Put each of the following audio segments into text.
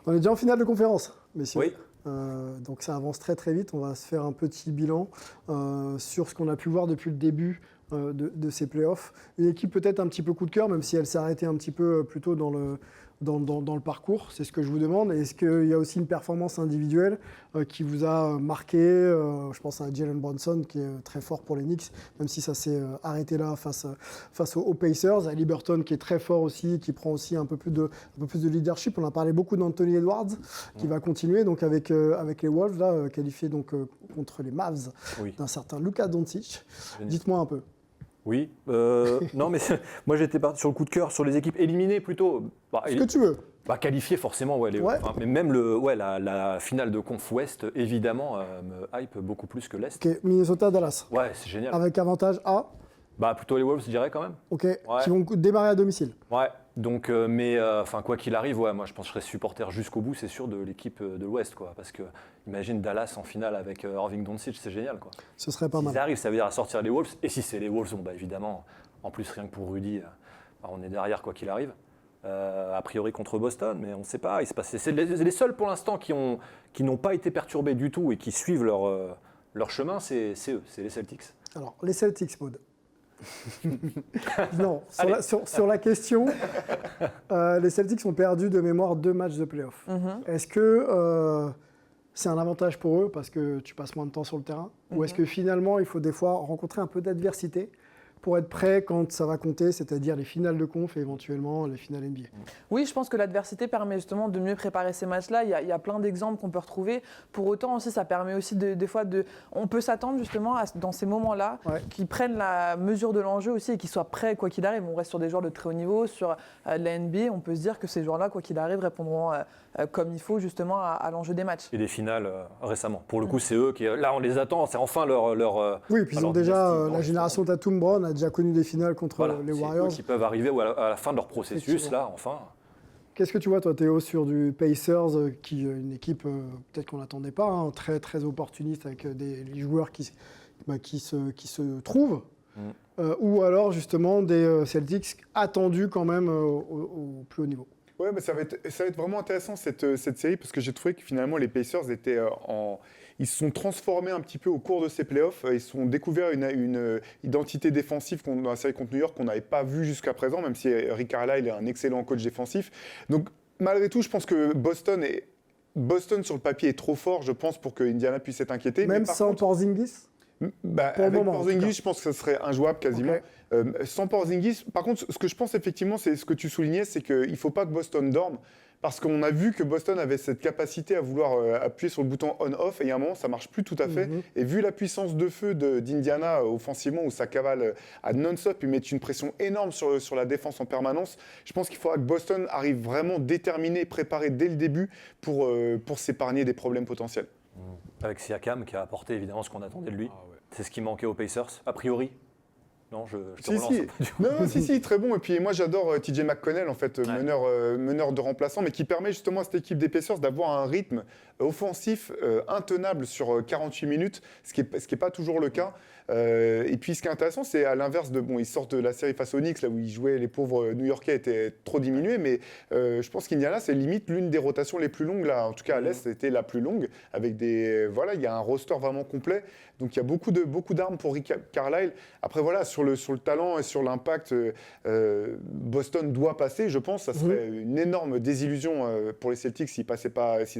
On est déjà en finale de conférence, messieurs. Oui. Donc ça avance très très vite. On va se faire un petit bilan sur ce qu'on a pu voir depuis le début de ces playoffs. Une équipe peut-être un petit peu coup de cœur, même si elle s'est arrêtée un petit peu plus tôt dans le parcours. C'est ce que je vous demande. Est-ce qu'il y a aussi une performance individuelle qui vous a marqué? Je pense à Jalen Brunson qui est très fort pour les Knicks, même si ça s'est arrêté là face aux Pacers. Haliburton qui est très fort aussi, qui prend aussi un peu plus de leadership. On a parlé beaucoup d'Anthony Edwards qui va continuer donc avec les Wolves, là, qualifiés donc, contre les Mavs d'un certain Luka Doncic. Dites-moi un peu. Oui, non mais moi j'étais parti sur le coup de cœur, sur les équipes éliminées plutôt. Ce que tu veux. Qualifiées forcément, ouais. Mais même la finale de Conf Ouest, évidemment, me hype beaucoup plus que l'Est. Ok, Minnesota-Dallas. Ouais, c'est génial. Avec avantage à plutôt les Wolves, je dirais quand même. Ok, qui vont démarrer à domicile. Ouais, donc, quoi qu'il arrive, moi je pense que je serai supporter jusqu'au bout, c'est sûr, de l'équipe de l'Ouest, quoi. Parce que, imagine Dallas en finale avec Irving Doncic, c'est génial, quoi. Ce serait pas mal. Si ça arrive, ça veut dire à sortir les Wolves. Et si c'est les Wolves, évidemment, en plus, rien que pour Rudy, on est derrière, quoi qu'il arrive. A priori contre Boston, mais on ne sait pas. C'est les seuls pour l'instant qui n'ont pas été perturbés du tout et qui suivent leur chemin, c'est eux, c'est les Celtics. Alors, les Celtics, Maud. Non, sur la question, les Celtics ont perdu de mémoire 2 matchs de play-off. Est-ce que c'est un avantage pour eux parce que tu passes moins de temps sur le terrain? Ou est-ce que finalement, il faut des fois rencontrer un peu d'adversité pour être prêt quand ça va compter, c'est-à-dire les finales de conf et éventuellement les finales NBA? Oui, je pense que l'adversité permet justement de mieux préparer ces matchs-là. Il y a plein d'exemples qu'on peut retrouver. Pour autant aussi, ça permet aussi des fois on peut s'attendre justement dans ces moments-là qu'ils prennent la mesure de l'enjeu aussi et qu'ils soient prêts quoi qu'il arrive. On reste sur des joueurs de très haut niveau, sur de la NBA. On peut se dire que ces joueurs-là, quoi qu'il arrive, répondront comme il faut justement à l'enjeu des matchs. Et des finales récemment. Pour le coup, c'est eux qui, là, on les attend. C'est enfin leur oui, puis ils ont déjà la génération Tatum Brown a déjà connu des finales contre les Warriors. Qui peuvent arriver à la fin de leur processus, là, enfin. Qu'est-ce que tu vois, toi, Théo, sur du Pacers, qui une équipe peut-être qu'on n'attendait pas, très, très opportuniste, avec des joueurs qui se trouvent, ou alors, justement, des Celtics attendus quand même au plus haut niveau? Ouais, ça va être vraiment intéressant cette série, parce que j'ai trouvé que finalement, les Pacers étaient ils se sont transformés un petit peu au cours de ces playoffs. Ils se sont découverts une identité défensive dans la série contre New York qu'on n'avait pas vue jusqu'à présent, même si Rick Carlisle est un excellent coach défensif. Donc, malgré tout, je pense que Boston, sur le papier, est trop fort, je pense, pour que Indiana puisse être inquiété. Même sans Porzingis? Avec Porzingis, je pense que ça serait injouable quasiment. Sans Porzingis, par contre, ce que je pense effectivement, c'est ce que tu soulignais, c'est qu'il ne faut pas que Boston dorme. Parce qu'on a vu que Boston avait cette capacité à vouloir appuyer sur le bouton on-off, et il y a un moment, ça ne marche plus tout à fait. Et vu la puissance de feu d'Indiana offensivement, où ça cavale à non-stop, ils mettent une pression énorme sur la défense en permanence, je pense qu'il faudra que Boston arrive vraiment déterminé et préparé dès le début pour s'épargner des problèmes potentiels. Avec Siakam qui a apporté évidemment ce qu'on attendait de lui. C'est ce qui manquait aux Pacers, a priori. Non, je te relance. Si, très bon. Et puis moi, j'adore TJ McConnell, en fait, meneur de remplaçant, mais qui permet justement à cette équipe des Pacers d'avoir un rythme offensif intenable sur 48 minutes, ce qui est pas toujours le cas. Et puis, ce qui est intéressant, c'est à l'inverse ils sortent de la série face aux Knicks, là où ils jouaient, les pauvres New-Yorkais étaient trop diminués, mais je pense qu'Indiana, c'est limite l'une des rotations les plus longues, là. En tout cas, à l'Est, c'était la plus longue, avec il y a un roster vraiment complet. Donc, il y a beaucoup d'armes pour Rick Carlisle. Après, sur le talent et sur l'impact, Boston doit passer, je pense. Ça serait une énorme désillusion pour les Celtics s'ils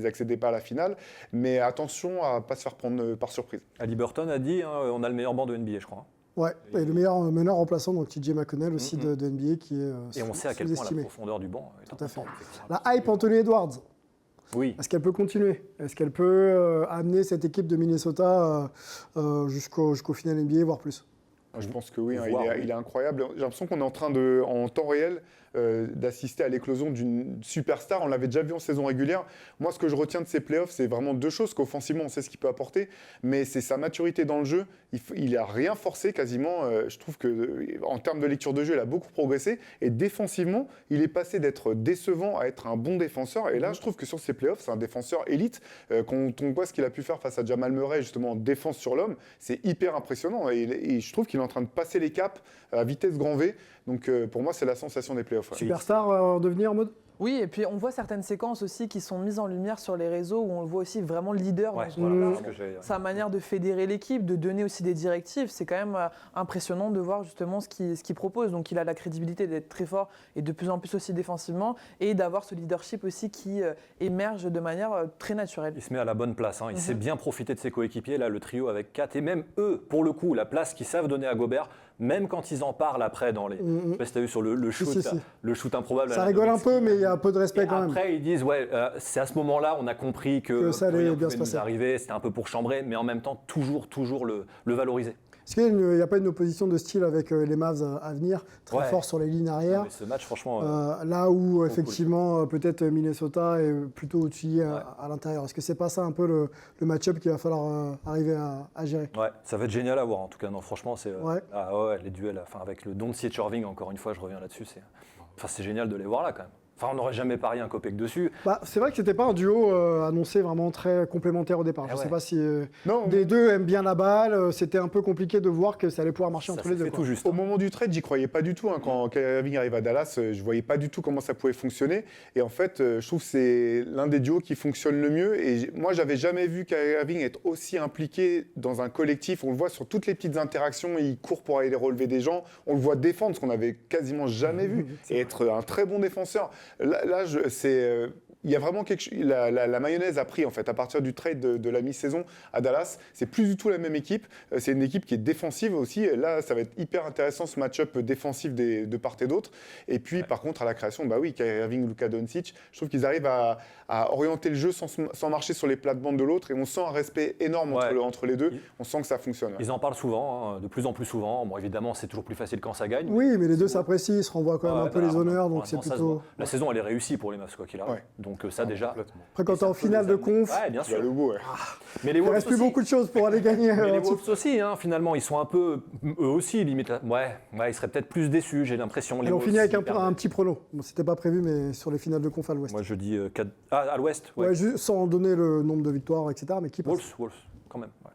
n'accédaient pas à la finale. Mais attention à ne pas se faire prendre par surprise. Haliburton a dit, on a le meilleur banc de NBA, je crois. Ouais, et le meilleur meneur remplaçant, donc TJ McConnell aussi de NBA, qui est et on sait à quel point la profondeur du banc est importante. La hype Anthony Edwards. Oui. Est-ce qu'elle peut continuer? Est-ce qu'elle peut amener cette équipe de Minnesota jusqu'au final NBA, voire plus? Je pense que oui, il est incroyable. J'ai l'impression qu'on est en train en temps réel, d'assister à l'éclosion d'une superstar. On l'avait déjà vu en saison régulière. Moi, ce que je retiens de ces playoffs, c'est vraiment 2 choses. Qu'offensivement, on sait ce qu'il peut apporter, mais c'est sa maturité dans le jeu. Il n'a rien forcé quasiment. Je trouve qu'en termes de lecture de jeu, il a beaucoup progressé. Et défensivement, il est passé d'être décevant à être un bon défenseur. Et là, je trouve que sur ces playoffs, c'est un défenseur élite. Quand on voit ce qu'il a pu faire face à Jamal Murray, justement en défense sur l'homme, c'est hyper impressionnant. Et je trouve qu'il est en train de passer les caps à vitesse grand V. Donc pour moi, c'est la sensation des playoffs. Superstar en devenir en mode? Oui, et puis on voit certaines séquences aussi qui sont mises en lumière sur les réseaux où on le voit aussi vraiment leader Ouais, dans ce voilà, rôle-là. c'est ce que j'ai- Sa manière de fédérer l'équipe, de donner aussi des directives, c'est quand même impressionnant de voir justement ce qu'il propose. Donc il a la crédibilité d'être très fort et de plus en plus aussi défensivement et d'avoir ce leadership aussi qui émerge de manière très naturelle. Il se met à la bonne place. Il sait bien profiter de ses coéquipiers, là, le trio avec 4. Et même eux, pour le coup, la place qu'ils savent donner à Gobert, même quand ils en parlent après dans les. Je sais pas si tu as vu sur le shoot, si. le shoot improbable. Ça à rigole un Nowitzki. peu, mais il y a un peu de respect Et quand même. après, ils disent, ouais, c'est à ce moment-là, on a compris que ça allait rien bien se pouvait nous passer. arriver, c'était un peu pour chambrer, mais en même temps, toujours le valoriser. Est-ce qu'il n'y a pas une opposition de style avec les Mavs à venir, très Ouais. fort sur les lignes arrière? Mais ce match, franchement, Là où cool. effectivement peut-être Minnesota est plutôt au-dessus à l'intérieur. Est-ce que c'est pas ça un peu le match-up qu'il va falloir arriver à gérer? ouais, ça va être génial à voir. En tout cas, non, franchement, c'est Ouais. les duels, enfin avec le Doncic Irving, encore une fois, je reviens là-dessus, c'est génial de les voir là quand même. Enfin, on n'aurait jamais parié un copec dessus. C'est vrai que c'était pas un duo annoncé vraiment très complémentaire au départ. Je ne sais pas si Non, les deux aiment bien la balle. C'était un peu compliqué de voir que ça allait pouvoir marcher Ça entre les s'est deux. fait quoi. tout juste. Au moment du trade, j'y croyais pas du tout. Quand Kyrie Irving arrive à Dallas, je voyais pas du tout comment ça pouvait fonctionner. Et en fait, je trouve que c'est l'un des duos qui fonctionne le mieux. Et moi, j'avais jamais vu Kyrie Irving être aussi impliqué dans un collectif. On le voit sur toutes les petites interactions. Il court pour aller relever des gens. On le voit défendre, ce qu'on avait quasiment jamais vu. Et être un très bon défenseur. Là, il y a vraiment quelque chose. La mayonnaise a pris en fait à partir du trade de la mi-saison à Dallas. C'est plus du tout la même équipe. C'est une équipe qui est défensive aussi. Là, ça va être hyper intéressant ce match-up défensif de part et d'autre. Et puis, par contre, à la création, bah oui, Kyrie Irving, Luka Doncic, je trouve qu'ils arrivent à orienter le jeu sans marcher sur les plates-bandes de l'autre. Et on sent un respect énorme entre les deux. On sent que ça fonctionne. Ils en parlent souvent, de plus en plus souvent. Bon, évidemment, c'est toujours plus facile quand ça gagne. Oui, mais les deux s'apprécient, ils se renvoient quand même un peu les honneurs, donc c'est plutôt. La saison, elle est réussie pour les Mavs, quoi qu'il arrive. Ouais. Donc ça déjà. Après, quand t'es en finale de conf, Ouais, bien Il y a sûr. le bout, ouais. Mais les il Wolves reste plus aussi. beaucoup de choses pour aller gagner. Mais les en dessous. Wolves aussi, finalement, ils sont un peu, eux aussi, limite. Ouais, ils seraient peut-être plus déçus, j'ai l'impression. Et on finit avec un petit prono. Bon, c'était pas prévu, mais sur les finales de conf à l'Ouest. Moi, je dis 4. Ah, à l'Ouest, ouais. Ouais, sans donner le nombre de victoires, etc. Mais qui passe? Wolves, quand même. Ouais.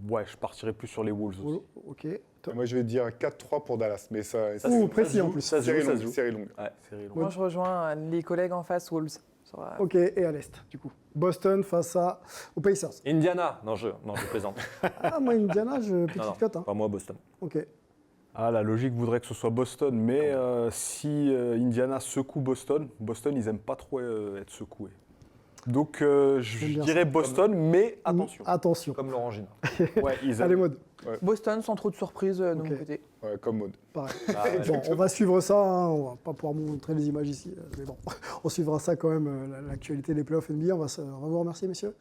Ouais, je partirais plus sur les Wolves aussi. Ok. Top. Moi, je vais dire 4-3 pour Dallas. Mais ça Ouh, se précis joue, en plus. Ça se joue, série ça se longue, joue. série longue. Ouais. Série longue. Moi, je rejoins les collègues en face, Wolves. Ok, et à l'Est, du coup. Boston face aux Pacers. Indiana. Non, je plaisante. Ah, moi, Indiana, petite Non, non. cote. Hein. Pas moi, Boston. Ok. Ah, la logique voudrait que ce soit Boston, mais si Indiana secoue Boston, ils n'aiment pas trop être secoués. Donc J'aime je bien dirais Boston, mais attention. Attention. Comme l'orangina. Ouais, ils Allez, aiment. mode. Boston, sans trop de surprises de Ok. mon côté. Ouais, comme mode. Pareil. Ah, ouais. Bon, on va suivre ça. Hein. On va pas pouvoir montrer les images ici. Mais bon, on suivra ça quand même, l'actualité des playoffs NBA. On va vous remercier, messieurs.